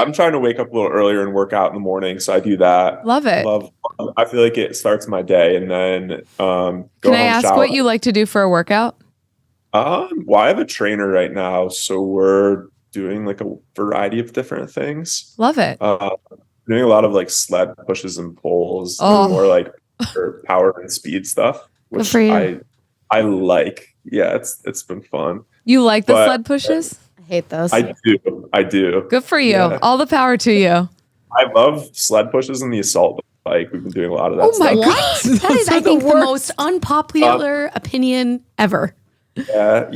I'm trying to wake up a little earlier and work out in the morning, so I do that. Love it. I feel like it starts my day, and then go Can I home, ask shower. what you like to do for a workout? Well, I have a trainer right now, so we're doing like a variety of different things. Love it. Doing a lot of like sled pushes and pulls, Oh. more like for power and speed stuff, which for you. I like. Yeah, it's been fun. You like the sled pushes? I hate those. I do. Good for you. Yeah. All the power to you. I love sled pushes and the assault bike. We've been doing a lot of that Oh my stuff. God. That is, I think, the most unpopular opinion ever. Yeah,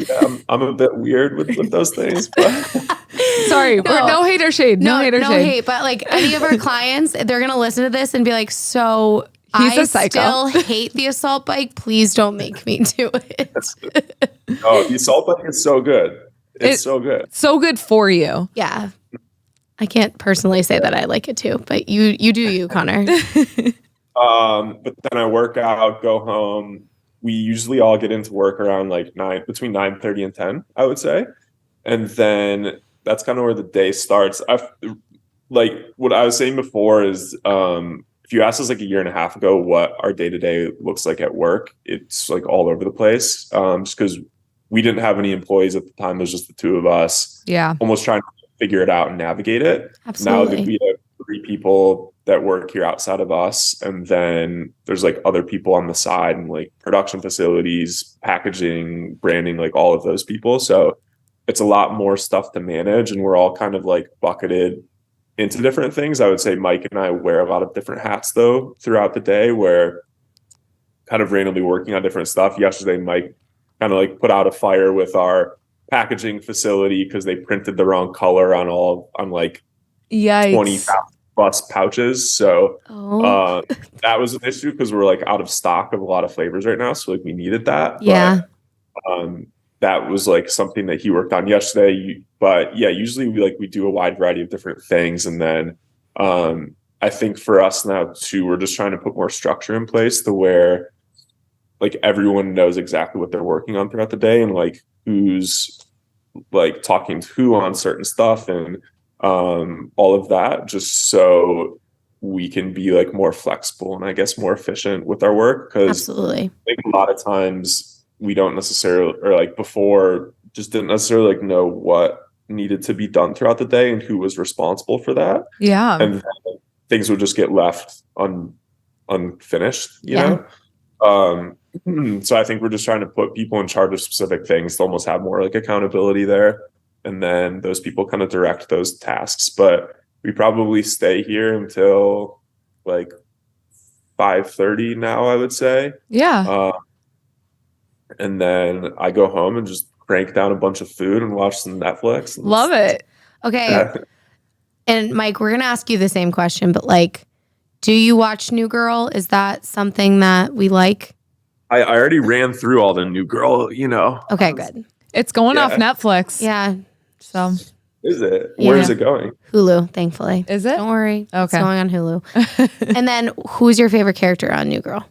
I'm a bit weird with those things, but Sorry, no hate or shade. No hate or shade. hate. But like any of our clients, they're gonna listen to this and be like, "So He's I a psycho. still hate the assault bike. Please don't make me do it." no, the assault bike is so good. It's so good. So good for you. Yeah, I can't personally say that I like it too, but you do you, Connor. But then I work out, go home. We usually all get into work around like between 9:30 and 10, I would say. And then that's kind of where the day starts. Like what I was saying before is if you asked us like a year and a half ago what our day-to-day looks like at work, it's like all over the place. Just because we didn't have any employees at the time. It was just the two of us. Yeah. Almost trying to figure it out and navigate it. Absolutely. Now that we have 3 people that work here outside of us, and then there's like other people on the side and like production facilities, packaging, branding, like all of those people. So it's a lot more stuff to manage, and we're all kind of like bucketed into different things. I would say Mike and I wear a lot of different hats though throughout the day. We're kind of randomly working on different stuff. Yesterday, Mike kind of like put out a fire with our packaging facility because they printed the wrong color on like Yikes. 20,000 plus pouches. So that was an issue because we're like out of stock of a lot of flavors right now. So like we needed that. Yeah. But, that was like something that he worked on yesterday. But yeah, usually we do a wide variety of different things. And then I think for us now too, we're just trying to put more structure in place to where like everyone knows exactly what they're working on throughout the day and like who's like talking to who on certain stuff and all of that, just so we can be like more flexible and I guess more efficient with our work. Because Absolutely. I think a lot of times we don't necessarily, or like before, just didn't necessarily like know what needed to be done throughout the day and who was responsible for that. Yeah. And then things would just get left unfinished, you know? So I think we're just trying to put people in charge of specific things to almost have more like accountability there. And then those people kind of direct those tasks. But we probably stay here until like 5:30 now, I would say. Yeah. And then I go home and just crank down a bunch of food and watch some Netflix. Love it. Okay. And Mike, we're going to ask you the same question, but like, do you watch New Girl? Is that something that we like? I already ran through all the New Girl, you know. Okay, good. It's going off Netflix. Yeah. So is it? Where is it going? Hulu, thankfully. Is it? Don't worry. Okay. It's going on Hulu. And then who's your favorite character on New Girl?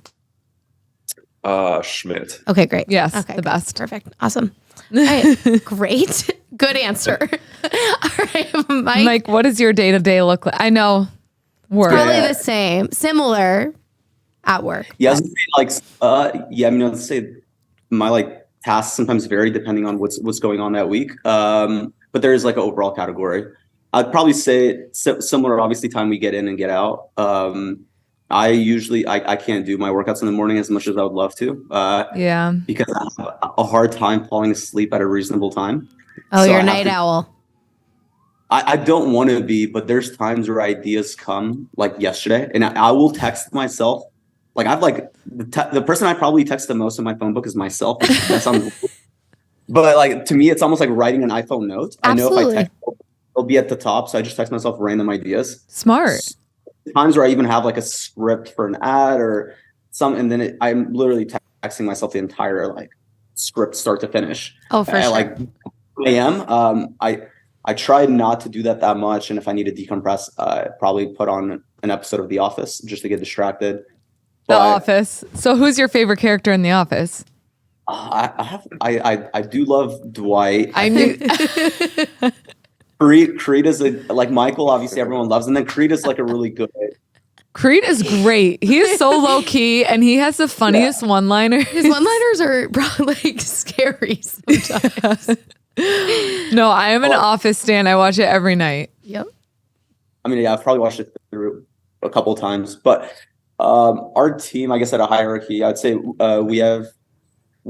Schmidt. Okay, great. Yes, okay, the best. Perfect. Awesome. All right. Great. Good answer. All right, Mike, what does your day-to-day look like? I know work. Probably the same. Similar at work. Yeah, I was gonna say, let's say my like tasks sometimes vary depending on what's going on that week. But there is like an overall category. I'd probably say similar, obviously, time we get in and get out. I usually I can't do my workouts in the morning as much as I would love to. Because I have a hard time falling asleep at a reasonable time. Oh, so you're a night owl. I don't want to be, but there's times where ideas come, like yesterday, and I will text myself. Like I've like the person I probably text the most in my phone book is myself. That sounds, but like to me, it's almost like writing an iPhone note. Absolutely. I know if I text, it'll be at the top, so I just text myself random ideas. Smart. Times where I even have like a script for an ad or some, and then I'm literally texting myself the entire like script start to finish. Oh, for sure. Like I am. I try not to do that much, and if I need to decompress, probably put on an episode of The Office just to get distracted. The Office. So, who's your favorite character in The Office? I do love Dwight. I knew. Creed is like Michael, obviously everyone loves, and then Creed is like a really good. Creed is great. He is so low key, and he has the funniest one-liners. His one-liners are probably like scary sometimes. No, I am an Office stan. I watch it every night. Yep. I mean, yeah, I've probably watched it through a couple of times, but our team, I guess, at a hierarchy, I'd say we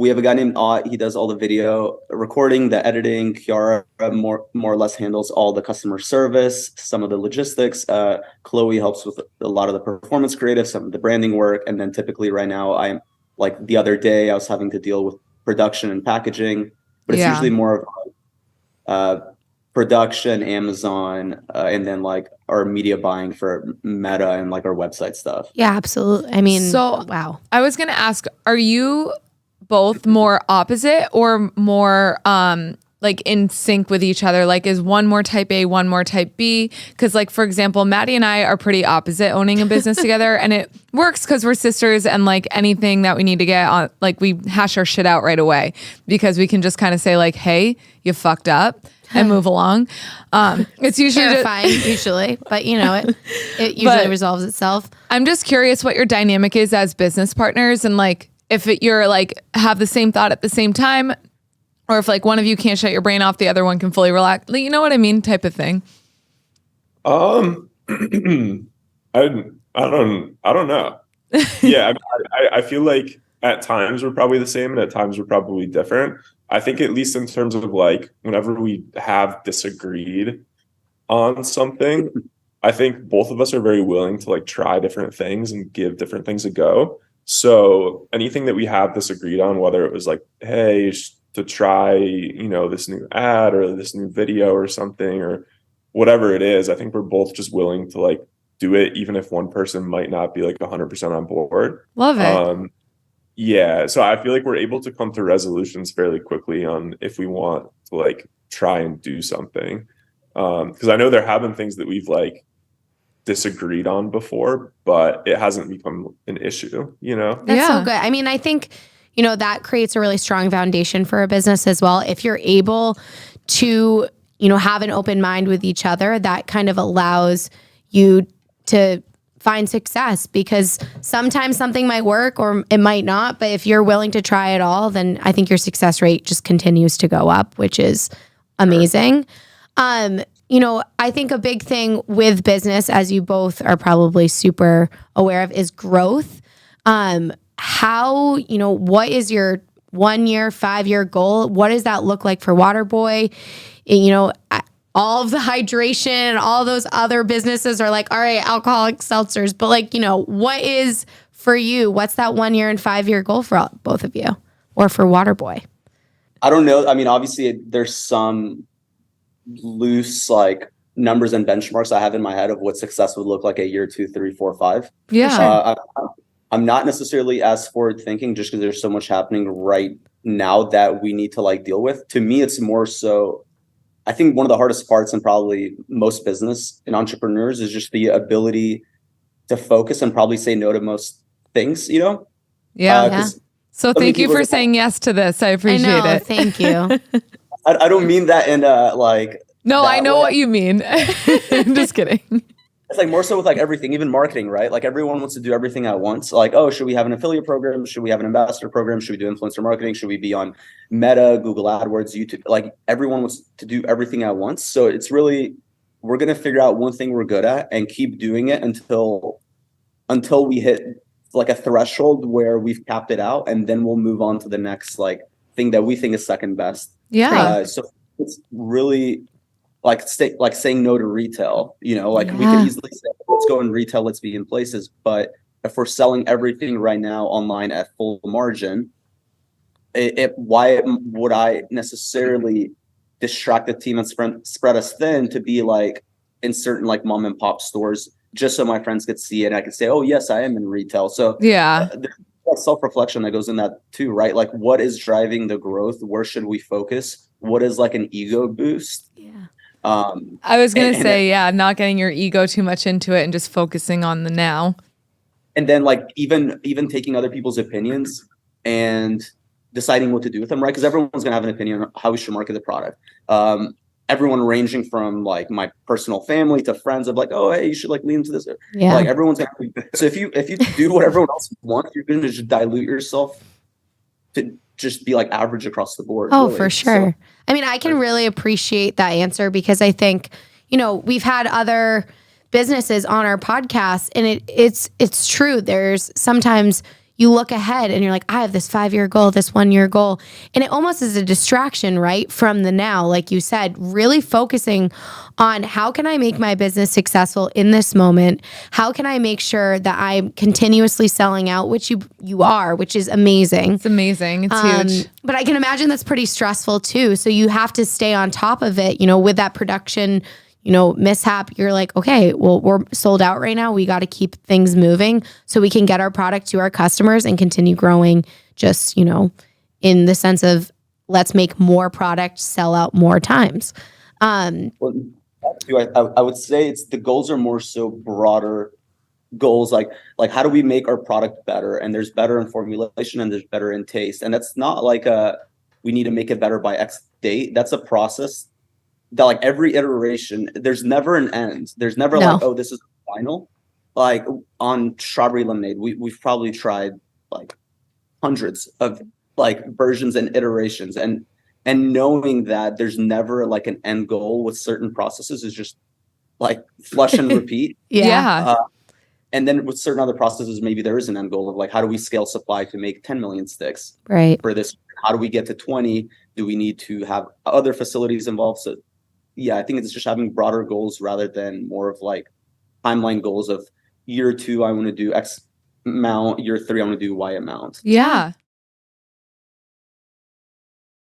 have a guy named Ott. He does all the video recording, the editing. Kiara more or less handles all the customer service, some of the logistics. Chloe helps with a lot of the performance creative, some of the branding work. And then typically right now, I'm like the other day, I was having to deal with production and packaging, but it's usually more of production, Amazon, and then like our media buying for Meta and like our website stuff. Yeah, absolutely. I mean, wow. I was going to ask, are you both more opposite or more like in sync with each other? Like, is one more type A, one more type B? Because like, for example, Maddie and I are pretty opposite owning a business together, and it works because we're sisters, and like anything that we need to get on, like we hash our shit out right away because we can just kind of say like, hey, you fucked up, and move along. It's usually terrifying, usually, but you know, it usually resolves itself. I'm just curious what your dynamic is as business partners, and like if you're like have the same thought at the same time, or if like one of you can't shut your brain off, the other one can fully relax. You know what I mean? Type of thing. I don't know. Yeah, I feel like at times we're probably the same, and at times we're probably different. I think at least in terms of like whenever we have disagreed on something, I think both of us are very willing to like try different things and give different things a go. So anything that we have disagreed on, whether it was like, hey, to try, you know, this new ad or this new video or something or whatever it is, I think we're both just willing to like do it, even if one person might not be like 100% on board. Love it. Yeah. So I feel like we're able to come to resolutions fairly quickly on if we want to like try and do something. Because I know there have been things that we've like disagreed on before, but it hasn't become an issue, you know? That's so good. I mean, I think, you know, that creates a really strong foundation for a business as well. If you're able to, you know, have an open mind with each other, that kind of allows you to find success, because sometimes something might work or it might not, but if you're willing to try it all, then I think your success rate just continues to go up, which is amazing. You know, I think a big thing with business, as you both are probably super aware of, is growth. How, you know, what is your 1 year, 5 year goal? What does that look like for Waterboy? You know, all of the hydration, all those other businesses are like, all right, alcoholic seltzers. But like, you know, what is for you? What's that 1 year and 5 year goal for both of you, or for Waterboy? I don't know. I mean, obviously there's some loose like numbers and benchmarks I have in my head of what success would look like a year, 2, 3, 4, 5. Yeah. I'm not necessarily as forward thinking just because there's so much happening right now that we need to like deal with. To me, it's more so, I think one of the hardest parts in probably most business and entrepreneurs is just the ability to focus and probably say no to most things, you know? Yeah. So thank you for saying yes to this. I appreciate it. Thank you. I don't mean that in like. No, I know what you mean. I'm just kidding. It's like more so with like everything, even marketing, right? Like everyone wants to do everything at once. Like, oh, should we have an affiliate program? Should we have an ambassador program? Should we do influencer marketing? Should we be on Meta, Google AdWords, YouTube? Like everyone wants to do everything at once. So it's really, we're going to figure out one thing we're good at and keep doing it until we hit like a threshold where we've capped it out. And then we'll move on to the next like thing that we think is second best. Yeah. So it's really like saying no to retail, you know, like we can easily say, let's go in retail, let's be in places. But if we're selling everything right now online at full margin, why would I necessarily distract the team and spread us thin to be like in certain like mom and pop stores just so my friends could see it and I could say, oh yes, I am in retail. So there's self-reflection that goes in that too, right? Like what is driving the growth? Where should we focus? What is like an ego boost? Yeah. I was going to say, not getting your ego too much into it and just focusing on the now. And then like even taking other people's opinions and deciding what to do with them, right? Because everyone's going to have an opinion on how we should market the product. everyone ranging from like my personal family to friends of like, oh, hey, you should like lean into this. Yeah. Like everyone's so if you do what everyone else wants, you're going to just dilute yourself to just be like average across the board. Oh, really. for sure. So, I mean, I can really appreciate that answer because I think, you know, we've had other businesses on our podcast and it's true. There's sometimes you look ahead and you're like, I have this 5-year goal, this 1-year goal. And it almost is a distraction, right? From the now, like you said, really focusing on how can I make my business successful in this moment? How can I make sure that I'm continuously selling out, which you are, which is amazing. It's amazing. It's huge. But I can imagine that's pretty stressful too. So you have to stay on top of it, you know, with that production, you know, mishap, you're like, okay, well, we're sold out right now. We got to keep things moving so we can get our product to our customers and continue growing just, you know, in the sense of let's make more product sell out more times. well, I would say it's the goals are more so broader goals like how do we make our product better, and there's better in formulation and there's better in taste, and that's not like we need to make it better by X date. That's a process that like every iteration, there's never an end. There's never like, oh, this is final. Like on strawberry lemonade, we've probably tried like hundreds of like versions and iterations, and knowing that there's never like an end goal with certain processes is just like flush and repeat. Yeah. And then with certain other processes, maybe there is an end goal of like, how do we scale supply to make 10 million sticks right for this? How do we get to 20? Do we need to have other facilities involved? So yeah, I think it's just having broader goals rather than more of like timeline goals of year 2, I want to do X amount, year 3, I want to do Y amount. Yeah.